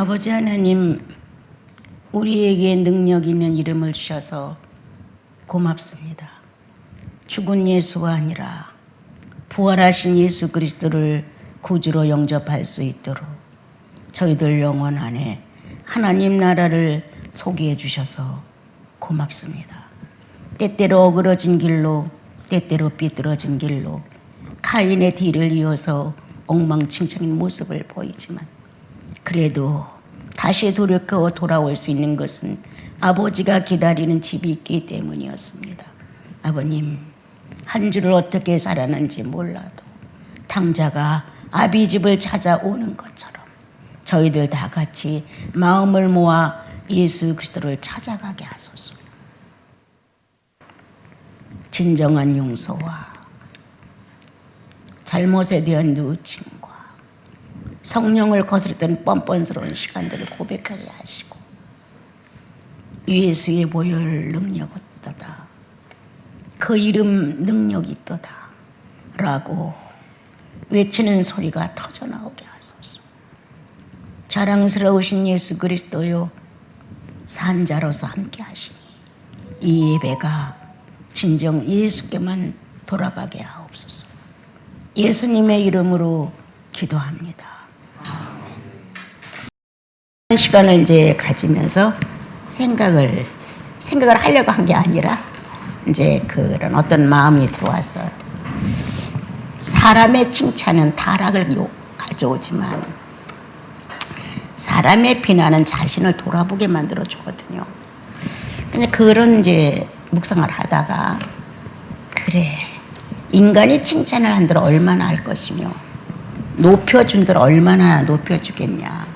아버지 하나님, 우리에게 능력 있는 이름을 주셔서 고맙습니다. 죽은 예수가 아니라 부활하신 예수 그리스도를 구주로 영접할 수 있도록 저희들 영혼 안에 하나님 나라를 소개해 주셔서 고맙습니다. 때때로 어그러진 길로, 때때로 삐뚤어진 길로 카인의 뒤를 이어서 엉망진창인 모습을 보이지만 그래도 다시 돌이켜 돌아올 수 있는 것은 아버지가 기다리는 집이 있기 때문이었습니다. 아버님, 한 주를 어떻게 살았는지 몰라도 당자가 아비 집을 찾아오는 것처럼 저희들 다 같이 마음을 모아 예수 그리스도를 찾아가게 하소서. 진정한 용서와 잘못에 대한 누침과 성령을 거스렸던 뻔뻔스러운 시간들을 고백하게 하시고 예수의 보혈 능력 있도다, 그 이름 능력이 있도다 라고 외치는 소리가 터져나오게 하소서. 자랑스러우신 예수 그리스도요, 산자로서 함께 하시니 이 예배가 진정 예수께만 돌아가게 하옵소서. 예수님의 이름으로 기도합니다. 시간을 이제 가지면서 생각을 하려고 한 게 아니라 이제 그런 어떤 마음이 들어왔어요. 사람의 칭찬은 타락을 가져오지만 사람의 비난은 자신을 돌아보게 만들어 주거든요. 근데 그런 이제 묵상을 하다가 그래, 인간이 칭찬을 한들 얼마나 할 것이며 높여준들 얼마나 높여주겠냐.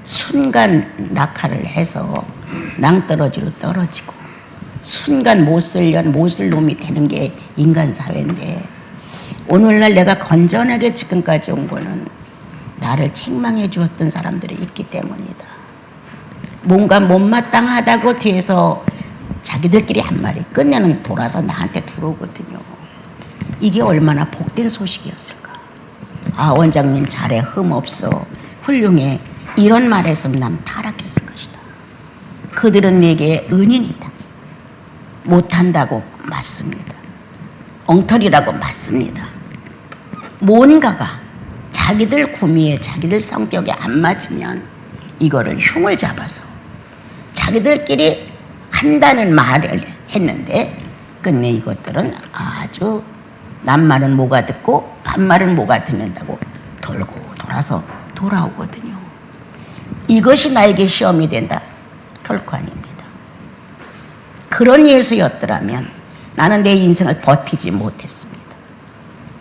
순간 낙하를 해서 낭떠러지로 떨어지고 순간 못쓸 놈이 되는 게 인간 사회인데, 오늘날 내가 건전하게 지금까지 온 거는 나를 책망해 주었던 사람들이 있기 때문이다. 뭔가 못마땅하다고 뒤에서 자기들끼리 한 말이 끝내는 돌아서 나한테 들어오거든요. 이게 얼마나 복된 소식이었을까. 아, 원장님 잘해, 흠 없어, 훌륭해, 이런 말 했으면 나는 타락했을 것이다. 그들은 내게 은인이다. 못한다고 맞습니다. 엉터리라고 맞습니다. 뭔가가 자기들 구미에 자기들 성격에 안 맞으면 이거를 흉을 잡아서 자기들끼리 한다는 말을 했는데 끝내 이것들은 아주 남말은 뭐가 듣고 반말은 뭐가 듣는다고 돌고 돌아서 돌아오거든요. 이것이 나에게 시험이 된다? 결코 아닙니다. 그런 예수였더라면 나는 내 인생을 버티지 못했습니다.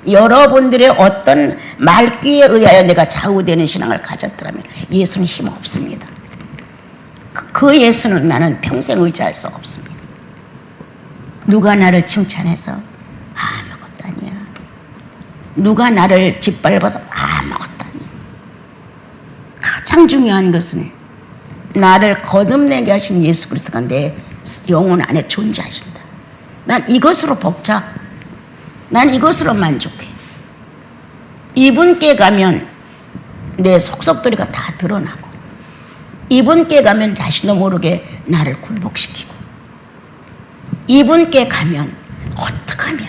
여러분들의 어떤 말귀에 의하여 내가 좌우되는 신앙을 가졌더라면 예수는 힘 없습니다. 그 예수는 나는 평생 의지할 수 없습니다. 누가 나를 칭찬해서 아무것도 아니야. 누가 나를 짓밟아서 아무것도 아니야. 가장 중요한 것은 나를 거듭내게 하신 예수 그리스도가 내 영혼 안에 존재하신다. 난 이것으로 벅차. 난 이것으로 만족해. 이분께 가면 내 속속들이가 다 드러나고, 이분께 가면 자신도 모르게 나를 굴복시키고, 이분께 가면 어떻게 하면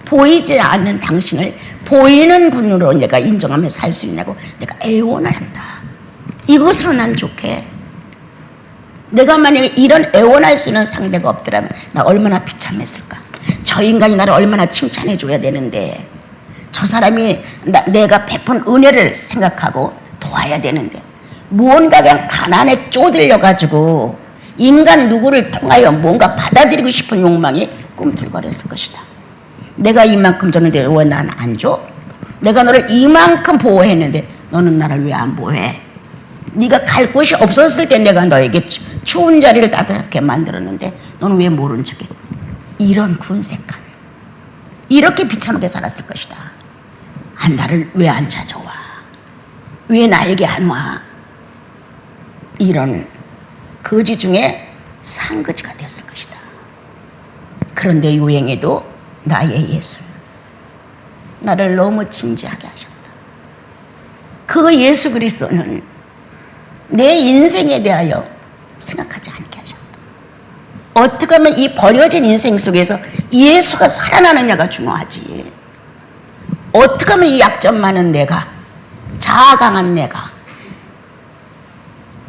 보이지 않는 당신을 보이는 분으로 내가 인정하며 살 수 있냐고 내가 애원을 한다. 이것으로 난 좋게. 내가 만약에 이런 애원할 수 있는 상대가 없더라면 나 얼마나 비참했을까. 저 인간이 나를 얼마나 칭찬해 줘야 되는데, 저 사람이 내가 베푼 은혜를 생각하고 도와야 되는데, 뭔가 그냥 가난에 쪼들려가지고 인간 누구를 통하여 뭔가 받아들이고 싶은 욕망이 꿈틀거렸을 것이다. 내가 이만큼 줬는데 왜 난 안 줘? 내가 너를 이만큼 보호했는데 너는 나를 왜 안 보호해? 네가 갈 곳이 없었을 때 내가 너에게 추운 자리를 따뜻하게 만들었는데 너는 왜 모른 척해? 이런 군색한, 이렇게 비참하게 살았을 것이다. 나를 왜 안 찾아와? 왜 나에게 안 와? 이런 거지 중에 상거지가 되었을 것이다. 그런데 유행에도 나의 예수, 나를 너무 진지하게 하셨다. 그 예수 그리스도는 내 인생에 대하여 생각하지 않게 하셨다. 어떻게 하면 이 버려진 인생 속에서 예수가 살아나느냐가 중요하지. 어떻게 하면 이 약점 많은 내가, 자아 강한 내가,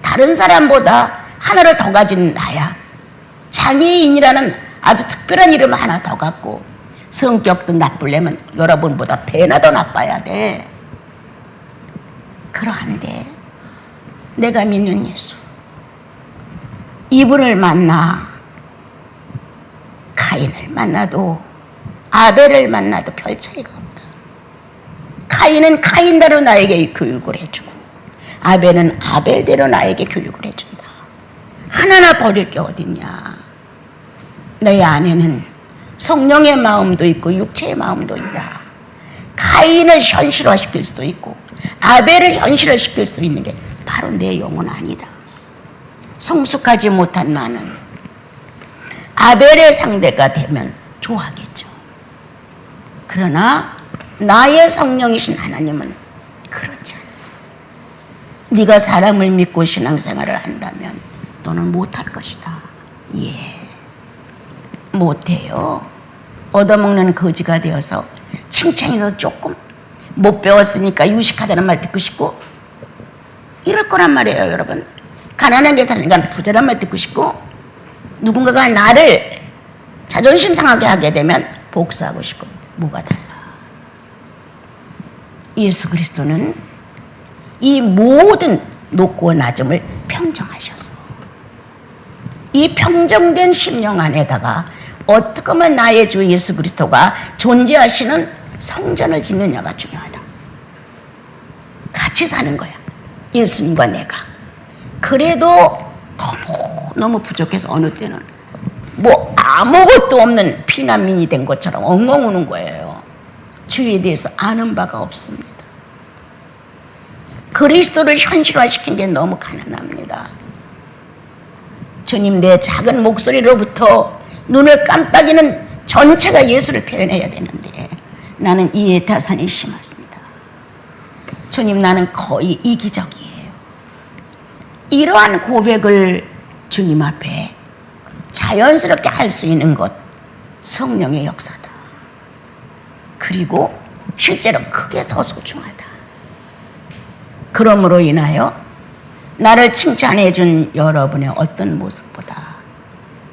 다른 사람보다 하나를 더 가진 나야, 장애인이라는 아주 특별한 이름 하나 더 갖고 성격도 나쁘려면 여러분보다 배나 더 나빠야 돼. 그러한데 내가 믿는 예수, 이분을 만나 가인을 만나도 아벨을 만나도 별 차이가 없다. 가인은 가인대로 나에게 교육을 해주고 아벨은 아벨대로 나에게 교육을 해준다. 하나나 버릴 게 어딨냐. 내 안에는 성령의 마음도 있고 육체의 마음도 있다. 가인을 현실화시킬 수도 있고 아벨을 현실화시킬 수 있는 게 바로 내 영혼 아니다. 성숙하지 못한 나는 아벨의 상대가 되면 좋아하겠죠. 그러나 나의 성령이신 하나님은 그렇지 않으세요. 네가 사람을 믿고 신앙생활을 한다면 너는 못할 것이다. 예, 못해요. 얻어먹는 거지가 되어서 칭찬해서 조금 못 배웠으니까 유식하다는 말 듣고 싶고 이럴 거란 말이에요. 여러분, 가난하게 사니까 부자란 말 듣고 싶고 누군가가 나를 자존심 상하게 하게 되면 복수하고 싶고 뭐가 달라. 예수 그리스도는 이 모든 높고 낮음을 평정하셔서 이 평정된 심령 안에다가 어떻게 하면 나의 주 예수 그리스도가 존재하시는 성전을 짓느냐가 중요하다. 같이 사는 거야, 예수님과 내가. 그래도 너무 부족해서 어느 때는 뭐 아무것도 없는 피난민이 된 것처럼 엉엉 우는 거예요. 주에 대해서 아는 바가 없습니다. 그리스도를 현실화시킨 게 너무 가난합니다. 주님, 내 작은 목소리로부터 눈을 깜빡이는 전체가 예수를 표현해야 되는데 나는 이해타산이 심하습니다. 주님, 나는 거의 이기적이에요. 이러한 고백을 주님 앞에 자연스럽게 할 수 있는 것, 성령의 역사다. 그리고 실제로 그게 더 소중하다. 그러므로 인하여 나를 칭찬해 준 여러분의 어떤 모습보다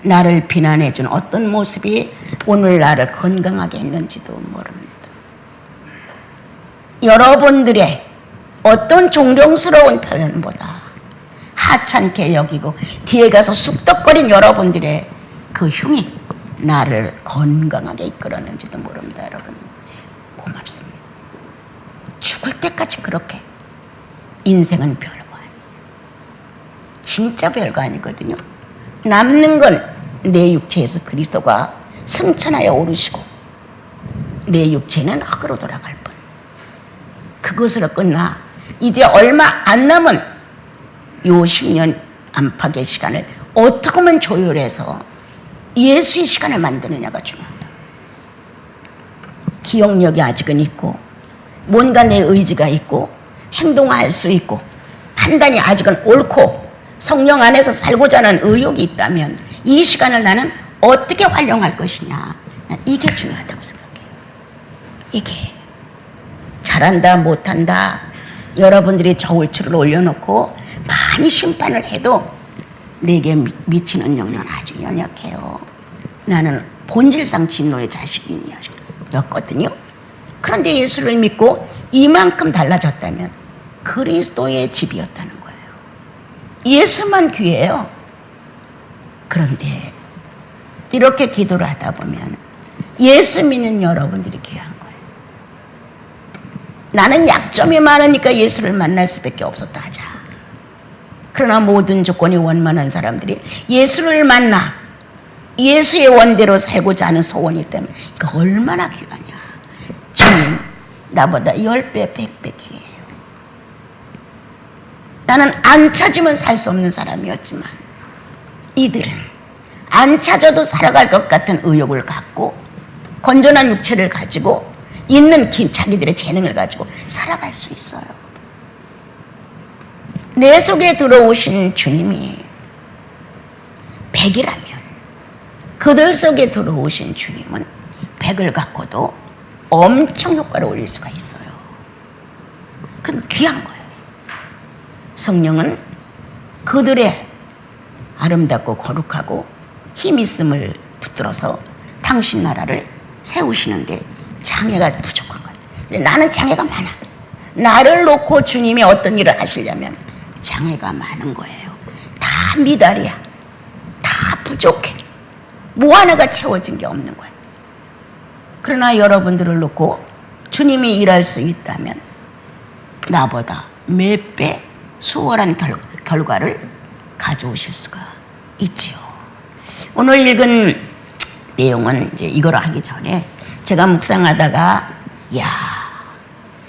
나를 비난해 준 어떤 모습이 오늘 나를 건강하게 했는지도 모릅니다. 여러분들의 어떤 존경스러운 표현보다 하찮게 여기고 뒤에 가서 쑥덕거린 여러분들의 그 흉이 나를 건강하게 이끌었는지도 모릅니다. 여러분, 고맙습니다. 죽을 때까지 그렇게. 인생은 별거 아니에요. 진짜 별거 아니거든요. 남는 건 내 육체에서 그리스도가 승천하여 오르시고 내 육체는 흙으로 돌아갈 뿐. 그것으로 끝나 이제 얼마 안 남은 요 10년 안팎의 시간을 어떻게 하면 조율해서 예수의 시간을 만드느냐가 중요하다. 기억력이 아직은 있고 뭔가 내 의지가 있고 행동할 수 있고 판단이 아직은 옳고 성령 안에서 살고자 하는 의욕이 있다면 이 시간을 나는 어떻게 활용할 것이냐, 난 이게 중요하다고 생각해요. 이게 잘한다 못한다 여러분들이 저울추를 올려놓고 많이 심판을 해도 내게 미치는 영역은 아주 연약해요. 나는 본질상 진노의 자식이었거든요. 그런데 예수를 믿고 이만큼 달라졌다면 그리스도의 집이었다는 거예요. 예수만 귀해요. 그런데 이렇게 기도를 하다 보면 예수 믿는 여러분들이 귀한 거예요. 나는 약점이 많으니까 예수를 만날 수밖에 없었다 하자. 그러나 모든 조건이 원만한 사람들이 예수를 만나 예수의 원대로 살고자 하는 소원이 있다면 이거 얼마나 귀하냐. 주님, 나보다 10배, 100배 귀해요. 나는 안 찾으면 살 수 없는 사람이었지만 이들은 안 찾아도 살아갈 것 같은 의욕을 갖고 건전한 육체를 가지고 있는 자기들의 재능을 가지고 살아갈 수 있어요. 내 속에 들어오신 주님이 100이라면 그들 속에 들어오신 주님은 100을 갖고도 엄청 효과를 올릴 수가 있어요. 그건 귀한 거예요. 성령은 그들의 아름답고 거룩하고 힘 있음을 붙들어서 당신 나라를 세우시는데 장애가 부족한 거예요. 근데 나는 장애가 많아. 나를 놓고 주님이 어떤 일을 하시려면 장애가 많은 거예요. 다 미달이야. 다 부족해. 뭐 하나가 채워진 게 없는 거예요. 그러나 여러분들을 놓고 주님이 일할 수 있다면 나보다 몇 배 수월한 결과를 가져오실 수가 있지요. 오늘 읽은 내용은 이제 이걸 하기 전에 제가 묵상하다가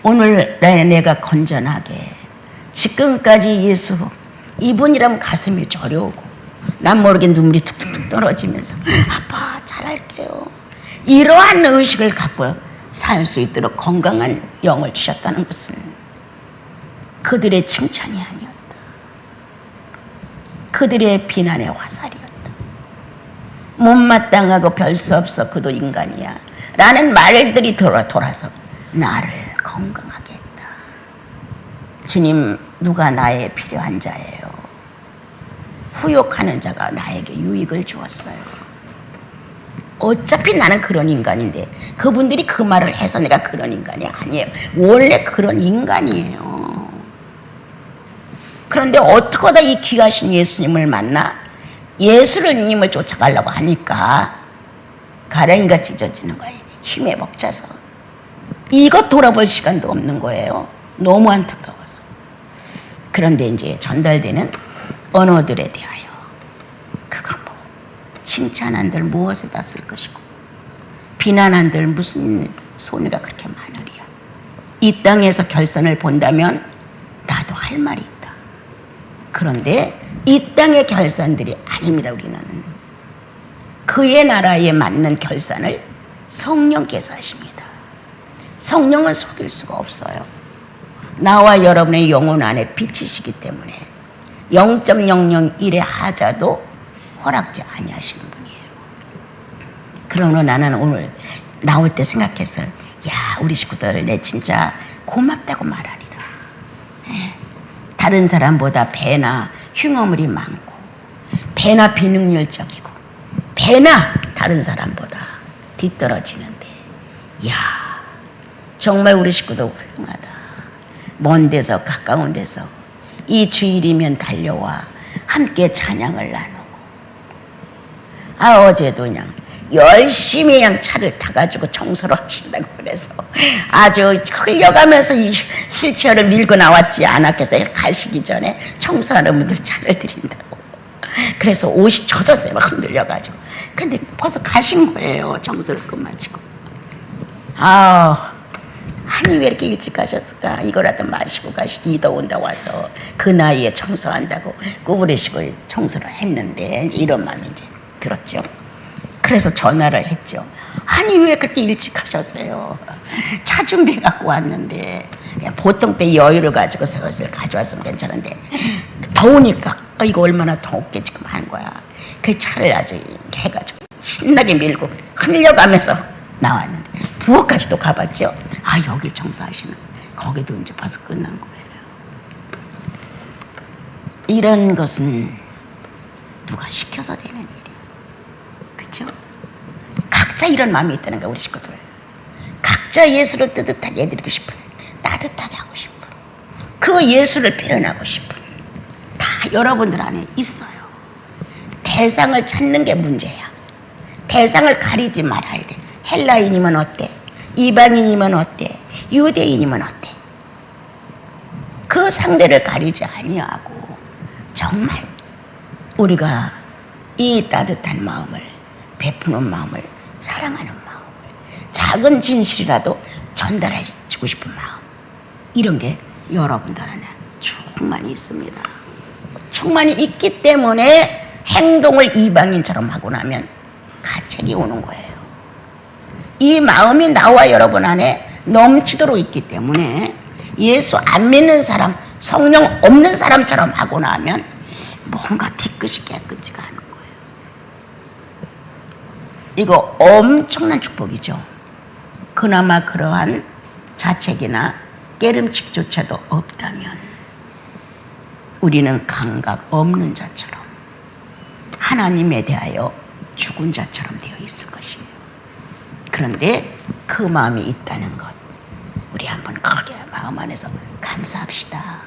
오늘 내가 건전하게 지금까지 예수 이분이라면 가슴이 저려오고 난 모르게 눈물이 툭툭툭 떨어지면서 아빠 잘할게요. 이러한 의식을 갖고 살 수 있도록 건강한 영을 주셨다는 것은 그들의 칭찬이 아니었다. 그들의 비난의 화살이었다. 못마땅하고 별 수 없어 그도 인간이야 라는 말들이 돌아서 나를 건강하게 했다. 주님, 누가 나의 필요한 자예요? 후욕하는 자가 나에게 유익을 주었어요. 어차피 나는 그런 인간인데 그분들이 그 말을 해서 내가 그런 인간이 아니에요. 원래 그런 인간이에요. 그런데 어떡하다 이 귀하신 예수님을 만나 예수님을 쫓아가려고 하니까 가랭이가 찢어지는 거예요. 힘에 벅차서. 이것 돌아볼 시간도 없는 거예요. 너무 안타까워서. 그런데 이제 전달되는 언어들에 대하여 그건 뭐 칭찬한들 무엇에다 쓸 것이고 비난한들 무슨 손해가 그렇게 많으리야. 이 땅에서 결산을 본다면 나도 할 말이 있다. 그런데 이 땅의 결산들이 아닙니다. 우리는 그의 나라에 맞는 결산을 성령께서 하십니다. 성령은 속일 수가 없어요. 나와 여러분의 영혼 안에 빛이시기 때문에 0.001의 하자도 허락지 아니하시는 분이에요. 그러므로 나는 오늘 나올 때 생각했어요. 우리 식구들 내 진짜 고맙다고 말하리라. 다른 사람보다 배나 흉어물이 많고 배나 비능률적이고 배나 다른 사람보다 뒤떨어지는데 정말 우리 식구도 훌륭하다. 먼 데서 가까운 데서 이 주일이면 달려와 함께 찬양을 나누고 어제도 그냥 열심히 그냥 차를 타가지고 청소를 하신다고 그래서 아주 흘려가면서 이 휠체어를 밀고 나왔지 않았겠어요. 가시기 전에 청소하는 분들 차를 드린다고. 그래서 옷이 젖었어요. 막 흔들려가지고. 근데 벌써 가신 거예요. 청소를 끝마치고. 아니 왜 이렇게 일찍 가셨을까? 이거라도 마시고 가시지. 이 더운데 와서 그 나이에 청소한다고 구부리시고 청소를 했는데 이제 이런 마음이 이제 들었죠. 그래서 전화를 했죠. 아니 왜 그렇게 일찍 하셨어요? 차 준비해 갖고 왔는데 보통 때 여유를 가지고 슬슬 가져왔으면 괜찮은데 더우니까 이거 얼마나 더웠게 지금 한 거야. 그 차를 아주 해가지고 신나게 밀고 흘려가면서 나왔는데 부엌까지도 가봤죠. 여길 청소하시는 거기도 이제 벌써 끝난 거예요. 이런 것은 누가 시켜서 되는 일이에요. 그렇죠? 각자 이런 마음이 있다는 거야. 우리 식구들 각자 예수를 뜨뜻하게 해드리고 싶은, 따뜻하게 하고 싶은, 그 예수를 표현하고 싶은 다 여러분들 안에 있어요. 대상을 찾는 게 문제야. 대상을 가리지 말아야 돼. 헬라인이면 어때? 이방인이면 어때? 유대인이면 어때? 그 상대를 가리지 아니하고 정말 우리가 이 따뜻한 마음을 베푸는 마음을, 사랑하는 마음을, 작은 진실이라도 전달해주고 싶은 마음, 이런 게 여러분들 안에 충만히 있습니다. 충만히 있기 때문에 행동을 이방인처럼 하고 나면 가책이 오는 거예요. 이 마음이 나와 여러분 안에 넘치도록 있기 때문에 예수 안 믿는 사람 성령 없는 사람처럼 하고 나면 뭔가 뒤끝이 깨끗지가 않은 거예요. 이거 엄청난 축복이죠. 그나마 그러한 자책이나 깨름칙조차도 없다면 우리는 감각 없는 자처럼 하나님에 대하여 죽은 자처럼 되어 있을 것이에요. 그런데 그 마음이 있다는 것, 우리 한번 크게 마음 안에서 감사합시다.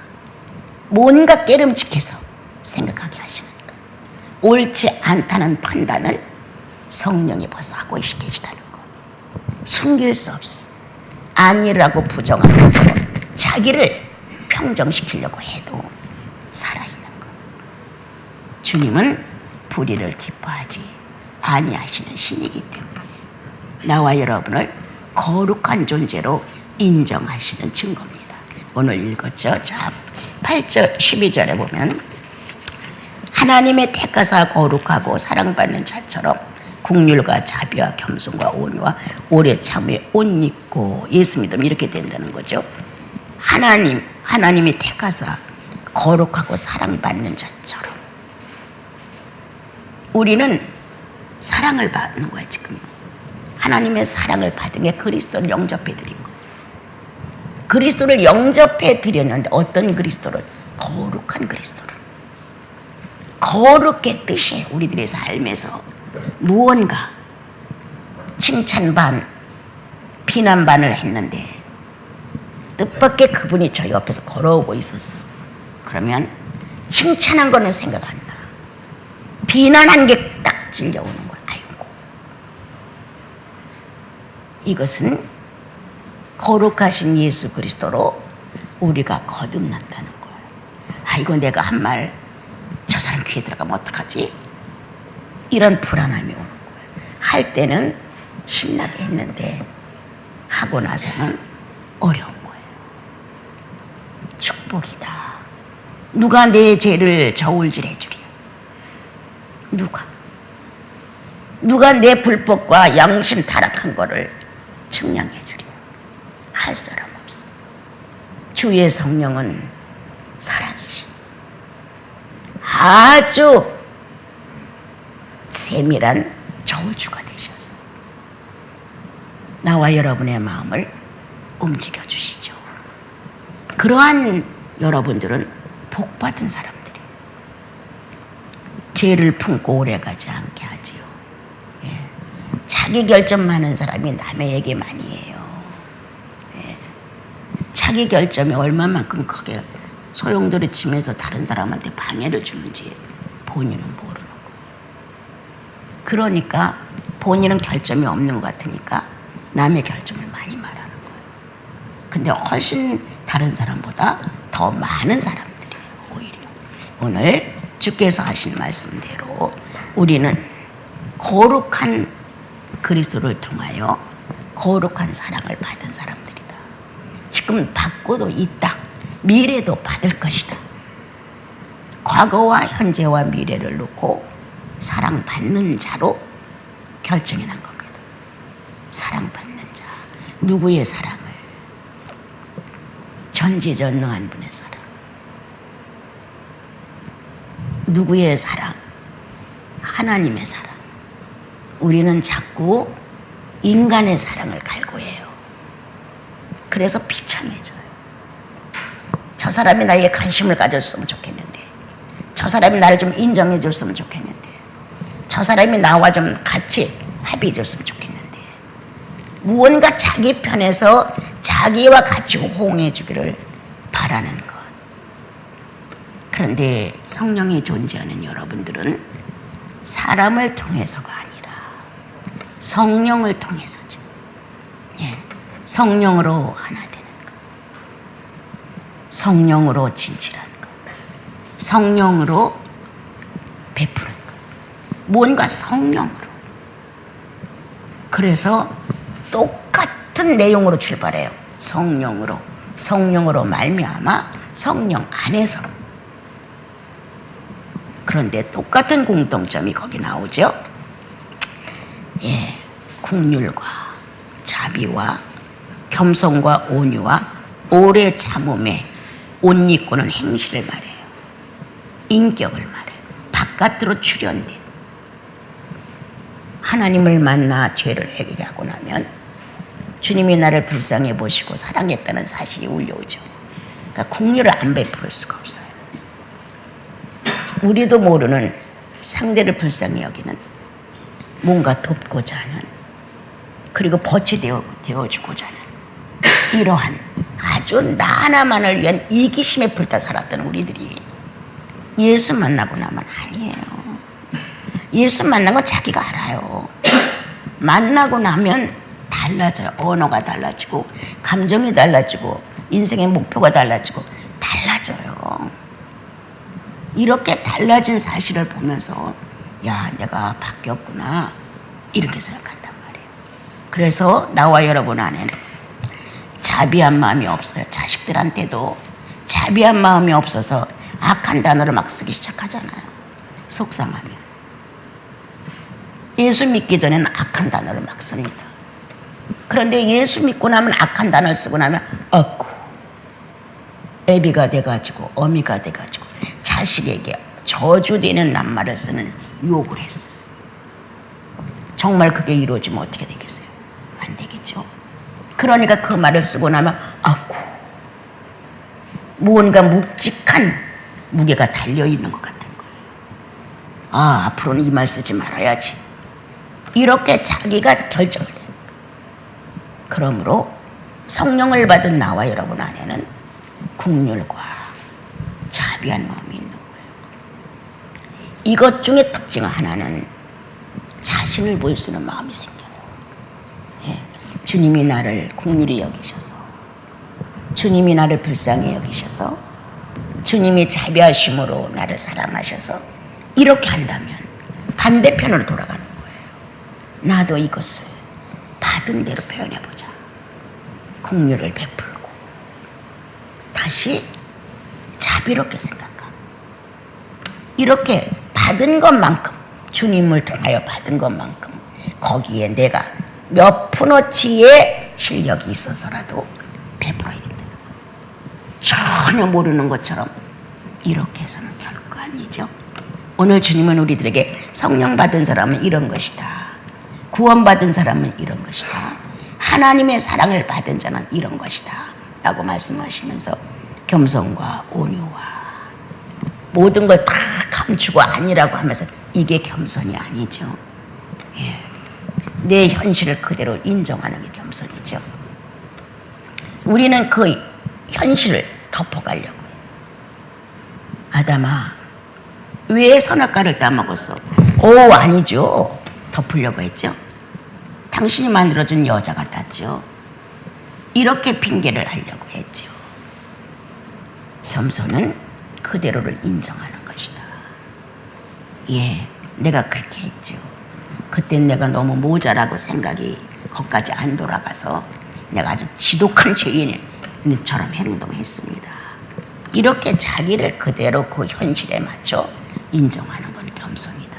뭔가 깨름칙해서 생각하게 하시는 것, 옳지 않다는 판단을 성령이 벌써 하고 계시다는 것, 숨길 수 없어. 아니라고 부정하면서 자기를 평정시키려고 해도 살아있는 것. 주님은 불의를 기뻐하지 아니하시는 신이기 때문에 나와 여러분을 거룩한 존재로 인정하시는 증거입니다. 오늘 읽었죠? 자, 8절 12절에 보면 하나님의 택하사 거룩하고 사랑받는 자처럼 국률과 자비와 겸손과 온유와 오래 참에 옷 입고 예수 믿으면 이렇게 된다는 거죠. 하나님이 택하사 거룩하고 사랑받는 자처럼 우리는 사랑을 받는 거야. 지금 하나님의 사랑을 받은 게 그리스도를 영접해 드린 거예요. 그리스도를 영접해 드렸는데 어떤 그리스도를? 거룩한 그리스도를. 거룩의 뜻이에요. 우리들의 삶에서 무언가 칭찬 반 비난 반을 했는데 뜻밖의 그분이 저 옆에서 걸어오고 있었어. 그러면 칭찬한 거는 생각 안 나. 비난한 게 딱 질려오는 거야. 아이고. 이것은 거룩하신 예수 그리스도로 우리가 거듭났다는 거예요. 아이고, 내가 한 말 저 사람 귀에 들어가면 어떡하지? 이런 불안함이 오는 거예요. 할 때는 신나게 했는데 하고 나서는 어려운 거예요. 축복이다. 누가 내 죄를 저울질해 주랴? 누가 내 불법과 양심 타락한 거를 측량해 주랴? 할 사람 없어. 주의 성령은 살아계시니 아주 세밀한 저울주가 되셔서 나와 여러분의 마음을 움직여 주시죠. 그러한 여러분들은 복받은 사람들이에요. 죄를 품고 오래가지 않게 하지요. 예. 자기 결점 많은 사람이 남에게 많이 해요. 예. 자기 결점이 얼마만큼 크게 소용돌이 치면서 다른 사람한테 방해를 주는지 본인은 모르는 거예요. 그러니까 본인은 결점이 없는 것 같으니까 남의 결점을 많이 말하는 거예요. 근데 훨씬 다른 사람보다 더 많은 사람들이에요. 오히려 오늘 주께서 하신 말씀대로 우리는 거룩한 그리스도를 통하여 거룩한 사랑을 받은 사람들이다. 지금 받고도 있다. 미래도 받을 것이다. 과거와 현재와 미래를 놓고 사랑받는 자로 결정이 난 겁니다. 사랑받는 자. 누구의 사랑을? 전지전능한 분의 사랑. 누구의 사랑? 하나님의 사랑. 우리는 자꾸 인간의 사랑을 갈구해요. 그래서 비참해져요. 저 사람이 나에게 관심을 가졌으면 좋겠는데, 저 사람이 나를 좀 인정해 줬으면 좋겠는데, 저 사람이 나와 좀 같이 합의해 줬으면 좋겠는데, 무언가 자기 편에서 자기와 같이 호응해 주기를 바라는 것. 그런데 성령이 존재하는 여러분들은 사람을 통해서가 아니라 성령을 통해서죠. 예, 성령으로 하나 되는 것. 성령으로 진실한 것. 성령으로 베푸는 것. 뭔가 성령으로. 그래서 똑같은 내용으로 출발해요. 성령으로 말미암아 성령 안에서. 그런데 똑같은 공통점이 거기 나오죠. 예, 국률과 자비와 겸손과 온유와 오래 참음에 옷 입고는 행실을 말해요. 인격을 말해요. 바깥으로 출현된 하나님을 만나 죄를 회개하고 나면 주님이 나를 불쌍히 보시고 사랑했다는 사실이 울려오죠. 그러니까 긍휼을 안 베풀 수가 없어요. 우리도 모르는 상대를 불쌍히 여기는 뭔가 돕고자 하는, 그리고 벗이 되어주고자 하는 이러한 아주 나 하나만을 위한 이기심에 불타 살았던 우리들이 예수 만나고 나면 아니에요. 예수 만난 건 자기가 알아요. 만나고 나면 달라져요. 언어가 달라지고 감정이 달라지고 인생의 목표가 달라지고 달라져요. 이렇게 달라진 사실을 보면서 야, 내가 바뀌었구나 이렇게 생각한단 말이에요. 그래서 나와 여러분 안에는 자비한 마음이 없어요. 자식들한테도 자비한 마음이 없어서 악한 단어를 막 쓰기 시작하잖아요. 속상하면. 예수 믿기 전에는 악한 단어를 막 씁니다. 그런데 예수 믿고 나면 악한 단어를 쓰고 나면 어구, 애비가 돼가지고 어미가 돼가지고 자식에게 저주되는 낱말을 쓰는 욕을 했어요. 정말 그게 이루어지면 어떻게 되겠어요? 안 되겠죠. 그러니까 그 말을 쓰고 나면 아고, 뭔가 묵직한 무게가 달려있는 것 같은 거예요. 아, 앞으로는 이 말 쓰지 말아야지. 이렇게 자기가 결정을 해요. 그러므로 성령을 받은 나와 여러분 안에는 긍휼과 자비한 마음이 있는 거예요. 이것 중에 특징 하나는 자신을 보일 수 있는 마음이 생겨요. 예. 주님이 나를 긍휼히 여기셔서, 주님이 나를 불쌍히 여기셔서, 주님이 자비하심으로 나를 사랑하셔서 이렇게 한다면 반대편으로 돌아가는 거예요. 나도 이것을 받은 대로 표현해보자. 긍휼을 베풀고 다시 자비롭게 생각하고, 이렇게 받은 것만큼, 주님을 통하여 받은 것만큼 거기에 내가 몇 푼어치의 실력이 있어서라도 베풀어야 된다는 거예요. 전혀 모르는 것처럼 이렇게 해서는 결코 아니죠. 오늘 주님은 우리들에게 성령 받은 사람은 이런 것이다, 구원받은 사람은 이런 것이다, 하나님의 사랑을 받은 자는 이런 것이다 라고 말씀하시면서 겸손과 온유와 모든 걸 다 감추고 아니라고 하면서 이게 겸손이 아니죠. 예. 내 현실을 그대로 인정하는 게 겸손이죠. 우리는 그 현실을 덮어가려고 해요. 아담아, 왜 선악과를 따먹었어? 오, 아니죠. 덮으려고 했죠. 당신이 만들어준 여자 같았죠. 이렇게 핑계를 하려고 했죠. 겸손은 그대로를 인정하는 것이다. 예, 내가 그렇게 했죠. 그땐 내가 너무 모자라고 생각이 거기까지 안 돌아가서 내가 아주 지독한 죄인처럼 행동했습니다. 이렇게 자기를 그대로 그 현실에 맞춰 인정하는 건 겸손이다.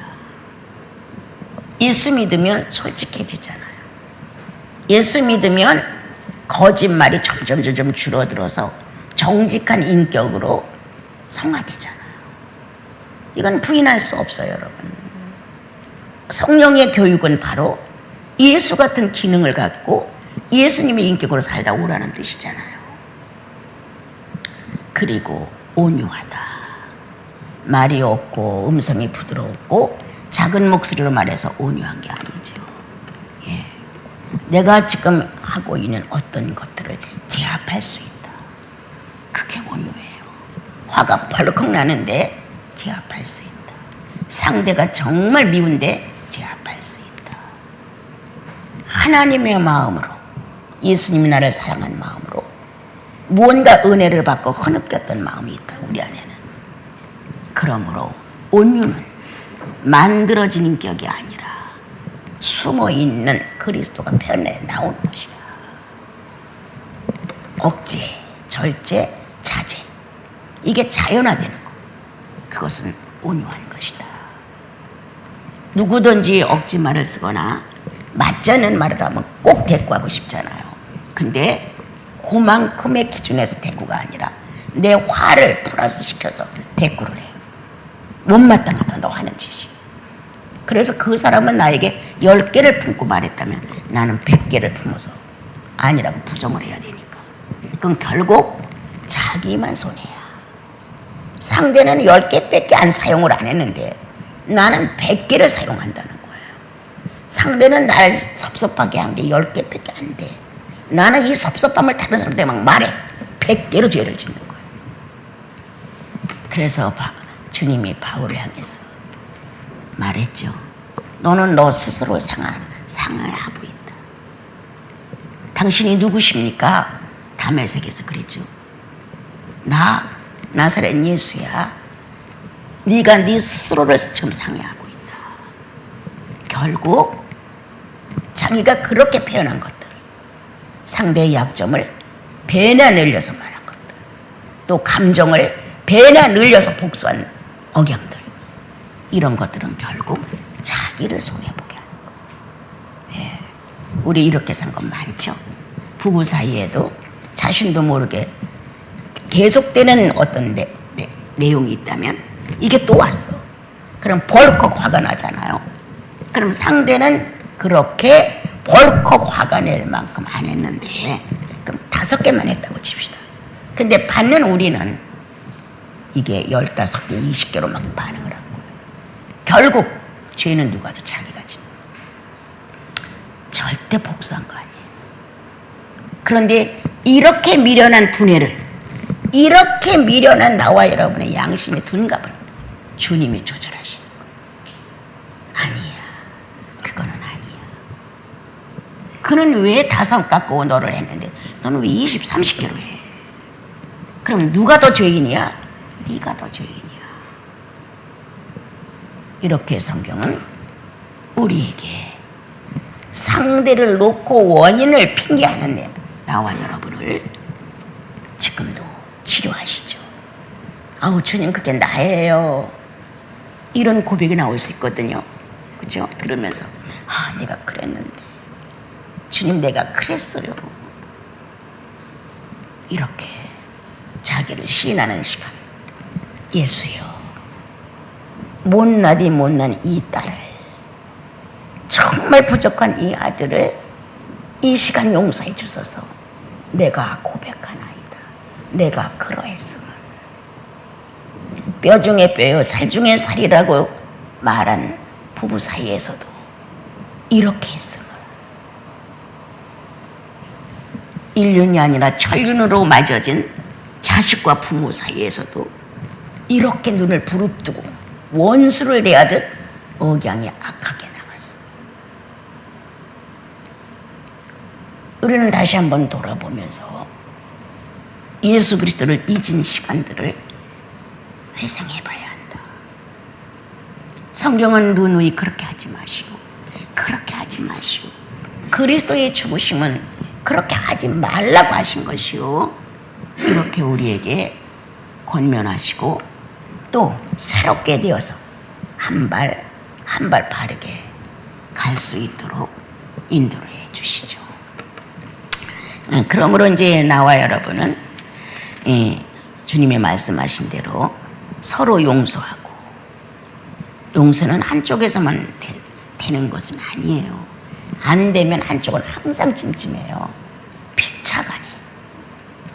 예수 믿으면 솔직해지잖아요. 예수 믿으면 거짓말이 점점 줄어들어서 정직한 인격으로 성화되잖아요. 이건 부인할 수 없어요, 여러분. 성령의 교육은 바로 예수 같은 기능을 갖고 예수님의 인격으로 살다 오라는 뜻이잖아요. 그리고 온유하다. 말이 없고 음성이 부드럽고 작은 목소리로 말해서 온유한 게 아니죠. 예. 내가 지금 하고 있는 어떤 것들을 제압할 수 있다. 그게 온유해요. 화가 벌컥 나는데 제압할 수 있다. 상대가 정말 미운데 제압할 수 있다. 하나님의 마음으로, 예수님이 나를 사랑한 마음으로 무언가 은혜를 받고 흐느꼈던 마음이 있다, 우리 안에는. 그러므로 온유는 만들어진 인격이 아니라 숨어있는 그리스도가 변해 나온 것이다. 억제, 절제, 자제, 이게 자연화되는 것, 그것은 온유한 것이다. 누구든지 억지 말을 쓰거나 맞지 않는 말을 하면 꼭 대꾸하고 싶잖아요. 근데 그만큼의 기준에서 대꾸가 아니라 내 화를 플러스 시켜서 대꾸를 해요. 못마땅하다 너 하는 짓이. 그래서 그 사람은 나에게 10개를 품고 말했다면 나는 100개를 품어서 아니라고 부정을 해야 되니까. 그럼 결국 자기만 손해야. 상대는 10개밖에 사용을 안 했는데 나는 100개를 사용한다는 거예요. 상대는 나를 섭섭하게 한 게 10개밖에 안 돼. 나는 이 섭섭함을 다른 사람한테 막 말해. 100개로 죄를 짓는 거예요. 그래서 주님이 바울을 향해서 말했죠. 너는 너 스스로 상하하고 있다. 당신이 누구십니까? 다메섹에서 그랬죠. 나 나사렛 예수야. 네가 네 스스로를 지금 상해하고 있다. 결국 자기가 그렇게 표현한 것들, 상대의 약점을 배나 늘려서 말한 것들, 또 감정을 배나 늘려서 복수한 억양들, 이런 것들은 결국 자기를 손해보게 하는 거예요. 예. 우리 이렇게 산 건 많죠. 부부 사이에도 자신도 모르게 계속되는 어떤 내용이 있다면 이게 또 왔어. 그럼 벌컥 화가 나잖아요. 그럼 상대는 그렇게 벌컥 화가 낼 만큼 안 했는데 그럼 5개만 했다고 칩시다. 근데 받는 우리는 이게 15개, 20개로 막 반응을 한 거예요. 결국 죄는 누가 져? 자기가 진. 절대 복수한 거 아니에요. 그런데 이렇게 미련한 두뇌를, 이렇게 미련한 나와 여러분의 양심의 둔갑을 주님이 조절하시는 거예요. 아니야. 그거는 아니야. 그는 왜 5 깎고 너를 했는데 너는 왜 20, 30개로 해? 그럼 누가 더 죄인이야? 네가 더 죄인이야. 이렇게 성경은 우리에게 상대를 놓고 원인을 핑계하는 나와 여러분을 지금도 치료하시죠. 아우 주님 그게 나예요. 이런 고백이 나올 수 있거든요. 그렇죠? 들으면서 내가 그랬는데 주님 내가 그랬어요. 이렇게 자기를 시인하는 시간. 예수여, 못나디 못난 이 딸을, 정말 부족한 이 아들을 이 시간 용서해 주소서. 내가 고백하나이다. 내가 그러했음을. 뼈 중에 뼈요 살 중에 살이라고 말한 부부 사이에서도 이렇게 했음을. 인륜이 아니라 천륜으로 맺어진 자식과 부모 사이에서도 이렇게 눈을 부릅뜨고 원수를 대하듯 억양이 악하게 나갔어. 우리는 다시 한번 돌아보면서 예수 그리스도를 잊은 시간들을 회상해 봐야 한다. 성경은 누누이 그렇게 하지 마시고, 그렇게 하지 마시고, 그리스도의 죽으심은 그렇게 하지 말라고 하신 것이요. 이렇게 우리에게 권면하시고 또 새롭게 되어서 한 발 한 발 바르게 갈 수 있도록 인도를 해 주시죠. 그러므로 이제 나와 여러분은 주님의 말씀하신 대로 서로 용서하고, 용서는 한쪽에서만 되는 것은 아니에요. 안 되면 한쪽은 항상 찜찜해요.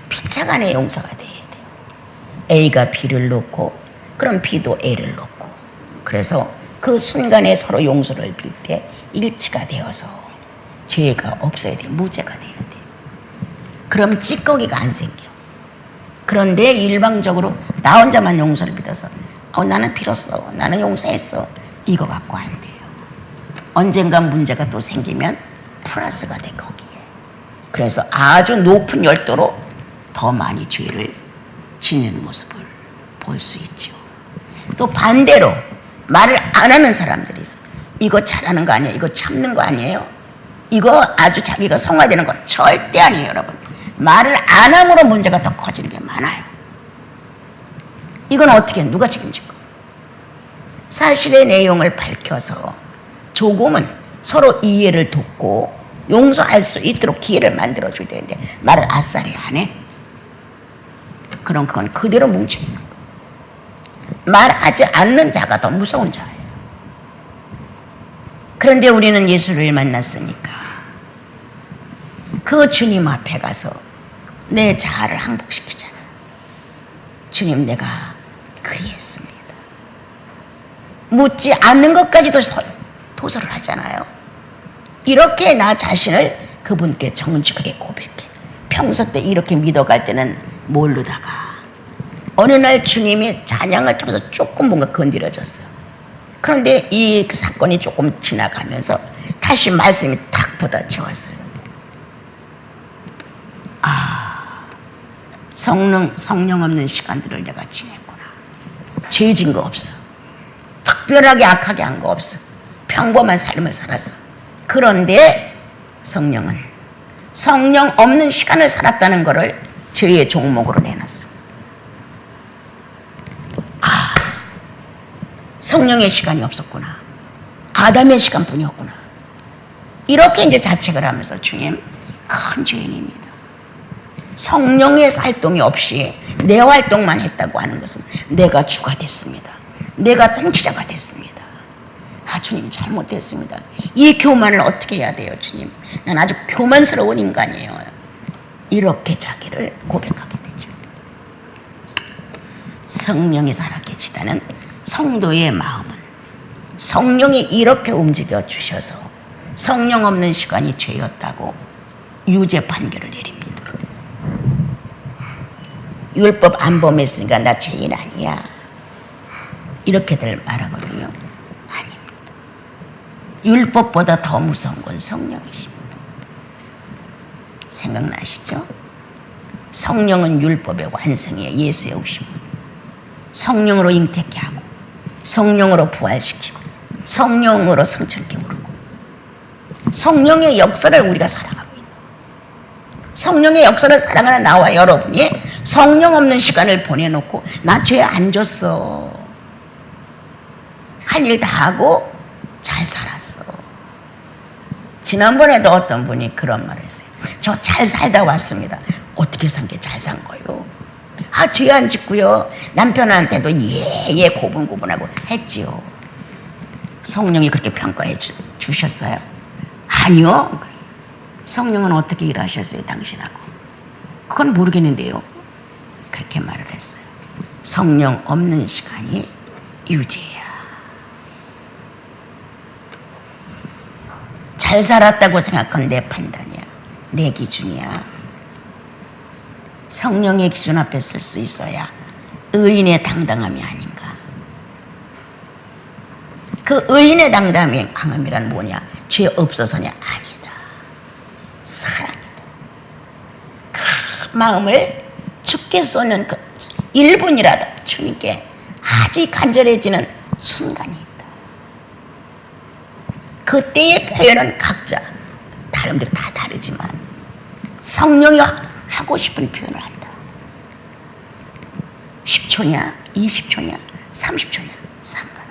피차간에 용서가 돼야 돼요. A가 B를 놓고 그럼 B도 A를 놓고, 그래서 그 순간에 서로 용서를 빌 때 일치가 되어서 죄가 없어야 돼. 무죄가 돼야 돼. 그럼 찌꺼기가 안 생겨. 그런데 일방적으로 나 혼자만 용서를 빌어서 나는 빌었어, 나는 용서했어, 이거 갖고 안 돼요. 언젠간 문제가 또 생기면 플러스가 돼 거기에. 그래서 아주 높은 열도로 더 많이 죄를 짓는 모습을 볼 수 있죠. 또 반대로 말을 안 하는 사람들이 있어. 이거 잘하는 거 아니에요? 이거 참는 거 아니에요? 이거 아주 자기가 성화되는 거 절대 아니에요, 여러분. 말을 안 함으로 문제가 더 커지는 게 많아요. 이건 어떻게 누가 책임질 거예요? 사실의 내용을 밝혀서 조금은 서로 이해를 돕고 용서할 수 있도록 기회를 만들어줘야 되는데 말을 아싸리 안 해. 그럼 그건 그대로 뭉쳐있는 거예요. 말하지 않는 자가 더 무서운 자예요. 그런데 우리는 예수를 만났으니까 그 주님 앞에 가서 내 자아를 항복시키잖아. 주님, 내가 그리했습니다. 묻지 않는 것까지도 도설을 하잖아요. 이렇게 나 자신을 그분께 정직하게 고백해. 평소 때 이렇게 믿어갈 때는 모르다가 어느 날 주님이 찬양을 통해서 조금 뭔가 건드려졌어요. 그런데 이 사건이 조금 지나가면서 다시 말씀이 탁 부딪혀왔어요. 성령 없는 시간들을 내가 지냈구나. 죄 진 거 없어. 특별하게 악하게 한 거 없어. 평범한 삶을 살았어. 그런데 성령은 성령 없는 시간을 살았다는 것을 죄의 종목으로 내놨어. 성령의 시간이 없었구나. 아담의 시간뿐이었구나. 이렇게 이제 자책을 하면서 주님, 큰 죄인입니다. 성령의 활동이 없이 내 활동만 했다고 하는 것은 내가 주가 됐습니다. 내가 통치자가 됐습니다. 주님, 잘못됐습니다. 이 교만을 어떻게 해야 돼요, 주님? 난 아주 교만스러운 인간이에요. 이렇게 자기를 고백하게 되죠. 성령이 살아계시다는 성도의 마음은 성령이 이렇게 움직여 주셔서 성령 없는 시간이 죄였다고 유죄 판결을 내립니다. 율법 안 범했으니까 나 죄인 아니야. 이렇게들 말하거든요. 아닙니다. 율법보다 더 무서운 건 성령이십니다. 생각나시죠? 성령은 율법의 완성이에요. 예수의 오심은. 성령으로 잉태케 하고 성령으로 부활시키고 성령으로 성천케 오르고 성령의 역사를 우리가 사랑하고 있는 거예요. 성령의 역사를 사랑하는 나와 여러분이 성령 없는 시간을 보내놓고 나 죄 안 졌어. 할 일 다 하고 잘 살았어. 지난번에도 어떤 분이 그런 말을 했어요. 저 잘 살다 왔습니다. 어떻게 산 게 잘 산 거예요? 죄 안 짓고요. 남편한테도 예 고분고분하고 했지요. 성령이 그렇게 평가해 주셨어요? 아니요. 성령은 어떻게 일하셨어요, 당신하고? 그건 모르겠는데요. 그렇게 말을 했어요. 성령 없는 시간이 유죄야. 잘 살았다고 생각한 내 판단이야. 내 기준이야. 성령의 기준 앞에 설 수 있어야 의인의 당당함이 아닌가. 그 의인의 당당함이란 뭐냐? 죄 없어서냐? 아니다. 사랑이다. 그 마음을 죽게 쏘는 그 1분이라도 주님께 아주 간절해지는 순간이 있다. 그때의 표현은 각자 사람들이 다 다르지만 성령이 하고 싶은 표현을 한다. 10초냐 20초냐 30초냐 상관없다.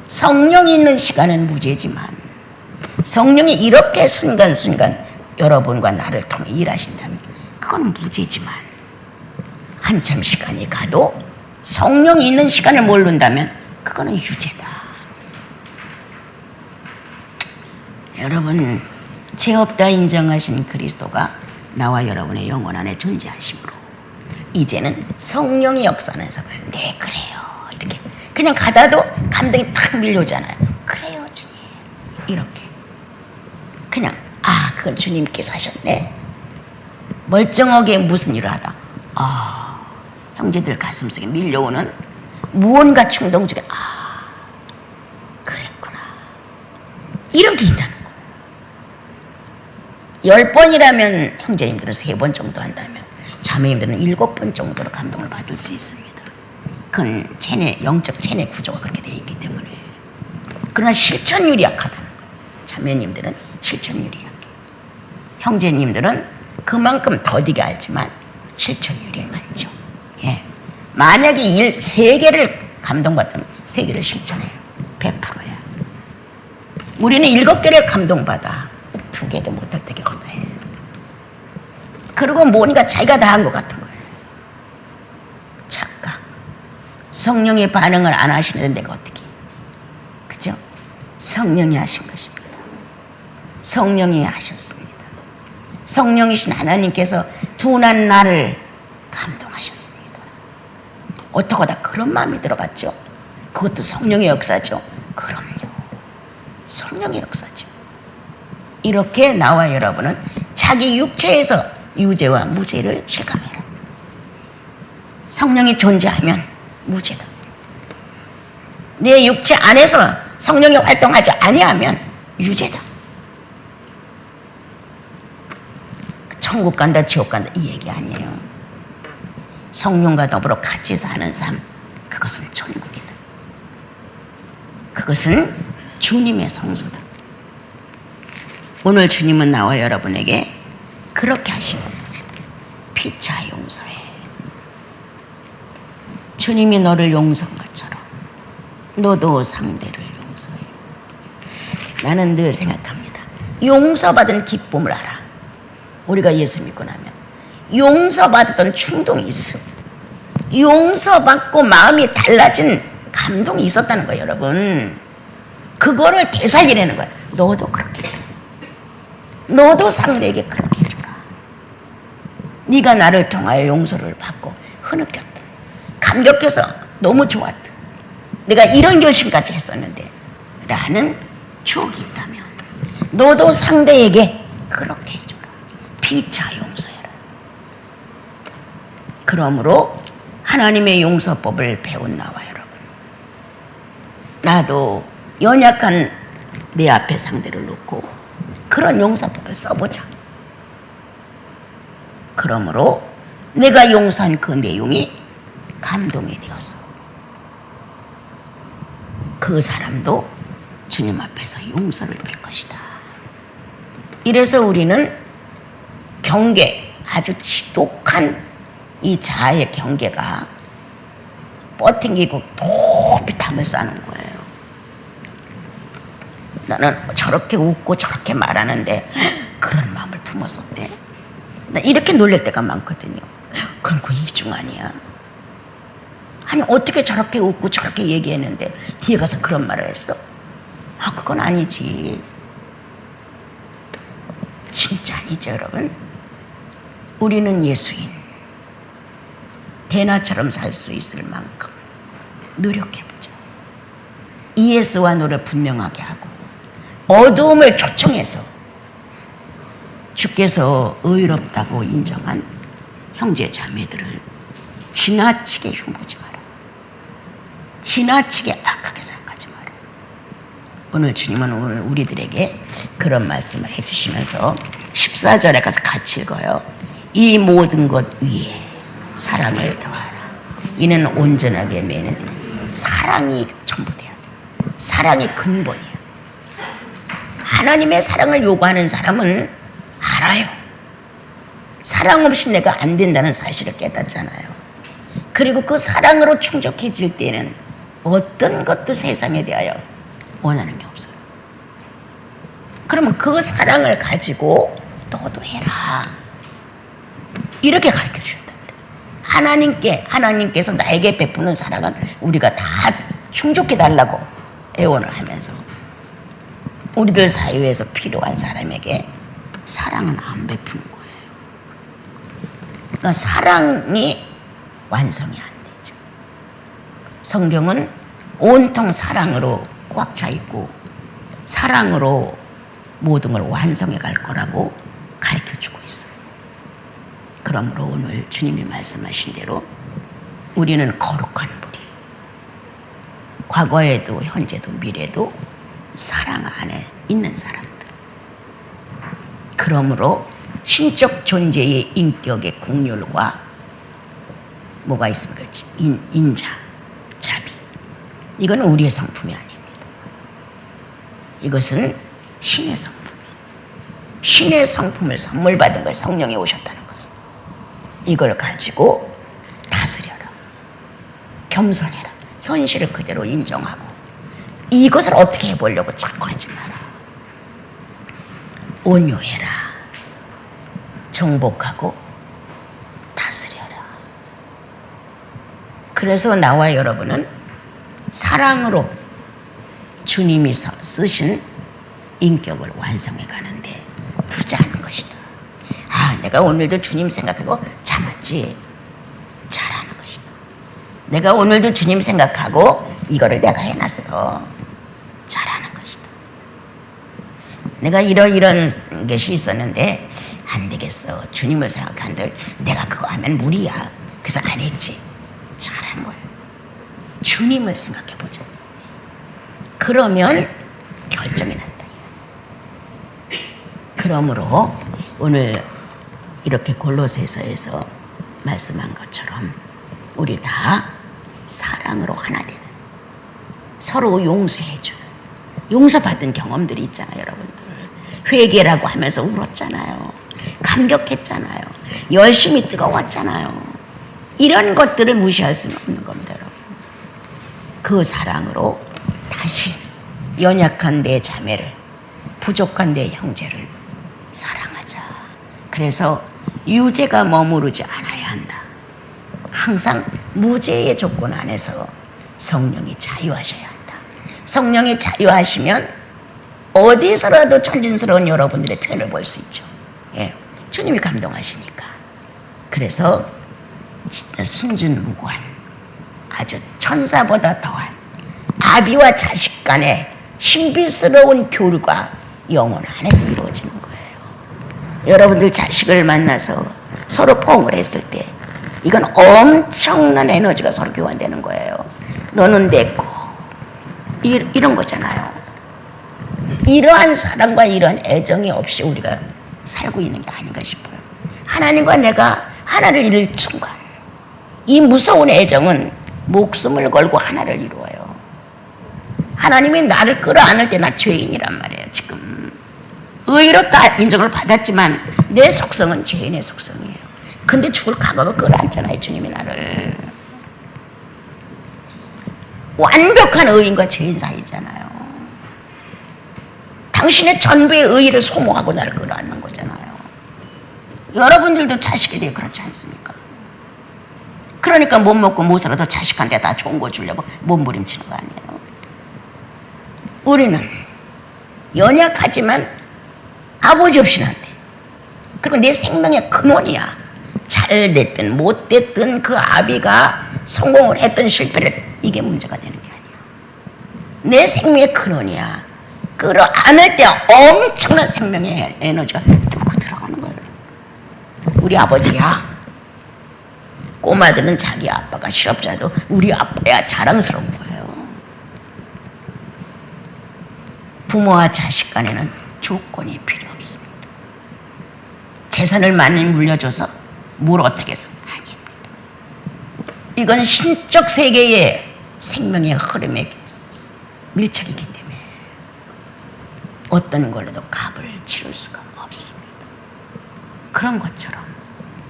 성령이 있는 시간은 무죄지만 성령이 이렇게 순간순간 여러분과 나를 통해 일하신다면 그건 무죄지만 한참 시간이 가도 성령이 있는 시간을 모른다면 그거는 유죄다. 여러분, 죄 없다 인정하신 그리스도가 나와 여러분의 영혼 안에 존재하심으로 이제는 성령이 역사하면서 네 그래요 이렇게 그냥 가다도 감동이 탁 밀려오잖아요. 그래요 주님 이렇게 그냥 그건 주님께서 하셨네. 멀쩡하게 무슨 일을 하다 형제들 가슴속에 밀려오는 무언가 충동적인 그랬구나 이런 게 있다는 거. 10번이라면 형제님들은 3번 정도 한다면 자매님들은 7번 정도로 감동을 받을 수 있습니다. 그건 영적 체내 구조가 그렇게 되어 있기 때문에. 그러나 실천율이 약하다는 거예요. 자매님들은 실천율이 약해요. 형제님들은 그만큼 더디게 알지만 실천율이 많죠. 예. 만약에 3개를 감동받으면 3개를 실천해요. 100%야. 우리는 7개를 감동받아 2개도 못할 때가 없다. 그리고 뭐니까 자기가 다 한 것 같은 거예요. 성령이 반응을 안 하시는데 내가 어떻게, 그죠? 성령이 하신 것입니다. 성령이 하셨습니다. 성령이신 하나님께서 둔한 나를 감동하셨습니다. 어떻게 다 그런 마음이 들어갔죠? 그것도 성령의 역사죠. 그럼요. 성령의 역사죠. 이렇게 나와 여러분은 자기 육체에서 유죄와 무죄를 실감해라. 성령이 존재하면 무죄다. 내 육체 안에서 성령이 활동하지 아니하면 유죄다. 천국 간다 지옥 간다 이 얘기 아니에요. 성령과 더불어 같이 사는 삶, 그것은 천국이다. 그것은 주님의 성소다. 오늘 주님은 나와 여러분에게 그렇게 하시면서 피차 용서해. 주님이 너를 용서한 것처럼 너도 상대를 용서해. 나는 늘 생각합니다. 용서받은 기쁨을 알아. 우리가 예수 믿고 나면 용서받았던 충동이 있어. 용서받고 마음이 달라진 감동이 있었다는 거예요, 여러분. 그거를 되살리려는 거야. 너도 그렇게 해. 너도 상대에게 그렇게 해줘라. 네가 나를 통하여 용서를 받고 흐느꼈든 감격해서 너무 좋았든 내가 이런 결심까지 했었는데 라는 추억이 있다면 너도 상대에게 그렇게 해줘라. 피차 용서해라. 그러므로 하나님의 용서법을 배운 나와 여러분, 나도 연약한 내 앞에 상대를 놓고 그런 용서법을 써보자. 그러므로 내가 용서한 그 내용이 감동이 되어서 그 사람도 주님 앞에서 용서를 빌 것이다. 이래서 우리는 경계, 아주 지독한 이 자아의 경계가 뻗팅기고 높이 담을 쌓는 거예요. 나는 저렇게 웃고 저렇게 말하는데 그런 마음을 품었었대. 나 이렇게 놀랄 때가 많거든요. 그럼 그 이중 아니야? 아니 어떻게 저렇게 웃고 저렇게 얘기했는데 뒤에 가서 그런 말을 했어? 아 그건 아니지. 진짜 아니죠 여러분. 우리는 예수인 대나처럼 살 수 있을 만큼 노력해보자. 예수와 너를 분명하게 하고 어두움을 초청해서 주께서 의롭다고 인정한 형제 자매들을 지나치게 흉보지 마라. 지나치게 악하게 생각하지 마라. 오늘 주님은 오늘 우리들에게 그런 말씀을 해주시면서 14절에 가서 같이 읽어요. 이 모든 것 위에 사랑을 더하라. 이는 온전하게 매는 사랑이 전부 돼야 돼. 사랑이 근본이야. 하나님의 사랑을 요구하는 사람은 알아요. 사랑 없이 내가 안 된다는 사실을 깨닫잖아요. 그리고 그 사랑으로 충족해질 때는 어떤 것도 세상에 대하여 원하는 게 없어요. 그러면 그 사랑을 가지고 너도 해라. 이렇게 가르쳐 주셨단 말이에요. 하나님께서 나에게 베푸는 사랑은 우리가 다 충족해 달라고 애원을 하면서 우리들 사회에서 필요한 사람에게 사랑은 안 베푸는 거예요. 그러니까 사랑이 완성이 안 되죠. 성경은 온통 사랑으로 꽉 차 있고 사랑으로 모든 걸 완성해 갈 거라고 가르쳐 주고 있어요. 그러므로 오늘 주님이 말씀하신 대로 우리는 거룩한 무리, 과거에도 현재도 미래도 사랑 안에 있는 사람들. 그러므로 신적 존재의 인격의 국률과 뭐가 있습니까? 인자, 자비. 이건 우리의 성품이 아닙니다. 이것은 신의 성품이에요. 신의 성품을 선물 받은 거예요. 성령이 오셨다는 것은. 이걸 가지고 다스려라. 겸손해라. 현실을 그대로 인정하고 이것을 어떻게 해보려고 자꾸 하지 마라. 온유해라. 정복하고 다스려라. 그래서 나와 여러분은 사랑으로 주님이 쓰신 인격을 완성해 가는데 투자하는 것이다. 아, 내가 오늘도 주님 생각하고 참았지. 잘하는 것이다. 내가 오늘도 주님 생각하고 이거를 내가 해놨어. 잘하는 것이다. 내가 이런 것이 있었는데 안 되겠어. 주님을 생각한들 내가 그거 하면 무리야. 그래서 안 했지. 잘한 거예요. 주님을 생각해 보자. 그러면 결정이 난다. 그러므로 오늘 이렇게 골로새서에서 말씀한 것처럼 우리 다 사랑으로 하나 되는, 서로 용서해주는, 용서받은 경험들이 있잖아요. 여러분들 회개라고 하면서 울었잖아요. 감격했잖아요. 열심히 뜨거웠잖아요. 이런 것들을 무시할 수는 없는 겁니다. 여러분. 그 사랑으로 다시 연약한 내 자매를, 부족한 내 형제를 사랑하자. 그래서 유죄가 머무르지 않아야 한다. 항상 무죄의 조건 안에서 성령이 자유하셔야 한다. 성령이 자유하시면 어디서라도 천진스러운 여러분들의 표현을 볼 수 있죠. 예, 주님이 감동하시니까. 그래서 진짜 순진무구한, 아주 천사보다 더한 아비와 자식 간의 신비스러운 교류가 영혼 안에서 이루어지는 거예요. 여러분들 자식을 만나서 서로 포옹을 했을 때 이건 엄청난 에너지가 서로 교환되는 거예요. 너는 내 거. 이런 거잖아요. 이러한 사랑과 이러한 애정이 없이 우리가 살고 있는 게 아닌가 싶어요. 하나님과 내가 하나를 이룰 순간 이 무서운 애정은 목숨을 걸고 하나를 이루어요. 하나님이 나를 끌어안을 때 나 죄인이란 말이에요. 지금 의롭다 인정을 받았지만 내 속성은 죄인의 속성이에요. 근데 죽을 각오가 끌어안잖아요. 주님이 나를. 완벽한 의인과 죄인 사이잖아요. 당신의 전부의 의의를 소모하고 나를 끌어안는 거잖아요. 여러분들도 자식에 대해 그렇지 않습니까? 그러니까 못 먹고 못 살아도 자식한테 다 좋은 거 주려고 몸부림치는 거 아니에요. 우리는 연약하지만 아버지 없이는 안 돼. 그리고 내 생명의 근원이야. 잘 됐든 못 됐든 그 아비가 성공을 했든 실패를 했든 이게 문제가 되는 게 아니야. 내 생명의 근원이야. 끌어안을 때 엄청난 생명의 에너지가 뚫고 들어가는 거예요. 우리 아버지야. 꼬마들은 자기 아빠가 실업자도 우리 아빠야 자랑스러운 거예요. 부모와 자식 간에는 조건이 필요 없습니다. 재산을 많이 물려줘서 뭘 어떻게 해서 아닙니다. 이건 신적 세계의 생명의 흐름에 밀착이기 때문에 어떤 걸로도 값을 치를 수가 없습니다. 그런 것처럼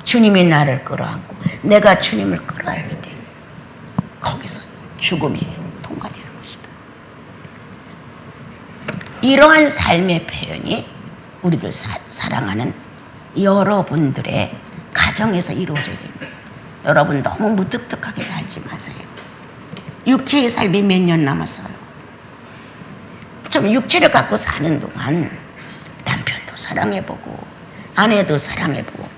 주님이 나를 끌어안고 내가 주님을 끌어안을 때 거기서 죽음이 통과되는 것이다. 이러한 삶의 표현이 우리들 사랑하는 여러분들의 가정에서 이루어져야 됩니다. 여러분 너무 무뚝뚝하게 살지 마세요. 육체의 삶이 몇 년 남았어요. 좀 육체를 갖고 사는 동안 남편도 사랑해보고 아내도 사랑해보고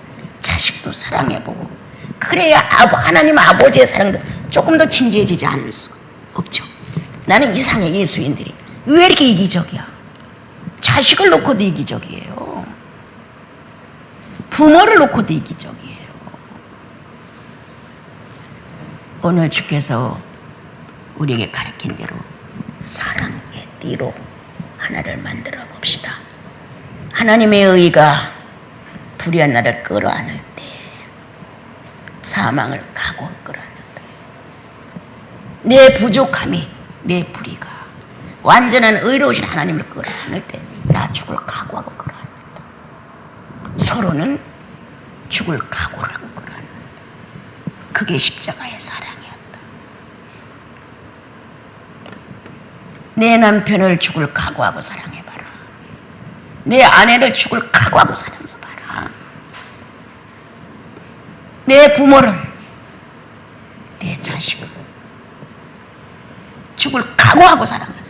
자식도 사랑해보고 그래야 하나님 아버지의 사랑도 조금 더 진지해지지 않을 수 없죠. 나는 이상해. 예수인들이 왜 이렇게 이기적이야? 자식을 놓고도 이기적이에요. 부모를 놓고도 이기적이에요. 오늘 주께서 우리에게 가르친 대로 사랑의 띠로 하나를 만들어 봅시다. 하나님의 의가 불의한 나를 끌어안을 때 사망을 각오 끌어안는다. 내 부족함이, 내 불의가 완전한 의로우신 하나님을 끌어안을 때 나 죽을 각오하고 끌어안는다. 서로는 죽을 각오라고 끌어안는다. 그게 십자가의 사랑이었다. 내 남편을 죽을 각오하고 사랑해봐라. 내 아내를 죽을 각오하고 사랑해봐라. 내 부모를 내 자식을 죽을 각오하고 사랑하는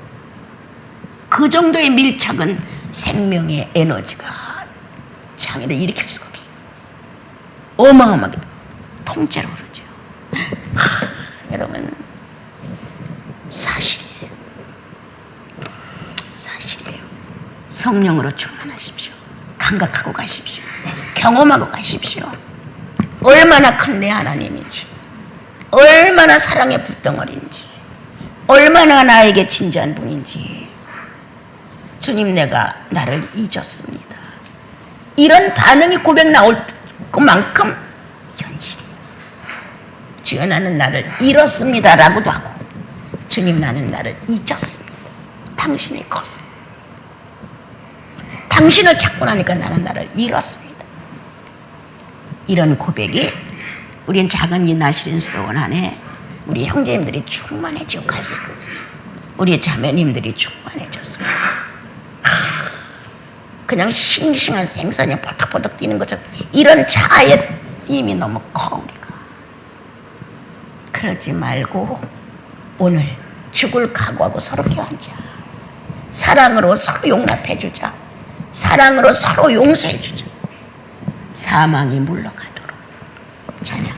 그 정도의 밀착은 생명의 에너지가 장애를 일으킬 수가 없어. 어마어마하게 통째로 그러죠. 여러분, 사실이에요. 사실이에요. 성령으로 충만하십시오. 감각하고 가십시오. 경험하고 가십시오. 얼마나 큰 내 하나님인지, 얼마나 사랑의 불덩어리인지, 얼마나 나에게 진지한 분인지. 주님, 내가 나를 잊었습니다. 이런 반응이 고백 나올 그만큼 현실이에요. 주여, 나는 나를 잃었습니다 라고도 하고, 주님, 나는 나를 잊었습니다. 당신의 것을, 당신을 찾고 나니까 나는 나를 잃었습니다. 이런 고백이 우린 작은 이 나시린 수도원 안에 우리 형제님들이 충만해지고 갈수록 우리 자매님들이 충만해졌습니다. 그냥 싱싱한 생선이 버덕버덕 뛰는 것처럼 이런 자아의 힘이 너무 커. 우리가 그러지 말고 오늘 죽을 각오하고 서로 껴앉아 사랑으로 서로 용납해주자. 사랑으로 서로 용서해주자. 사망이 물러가자.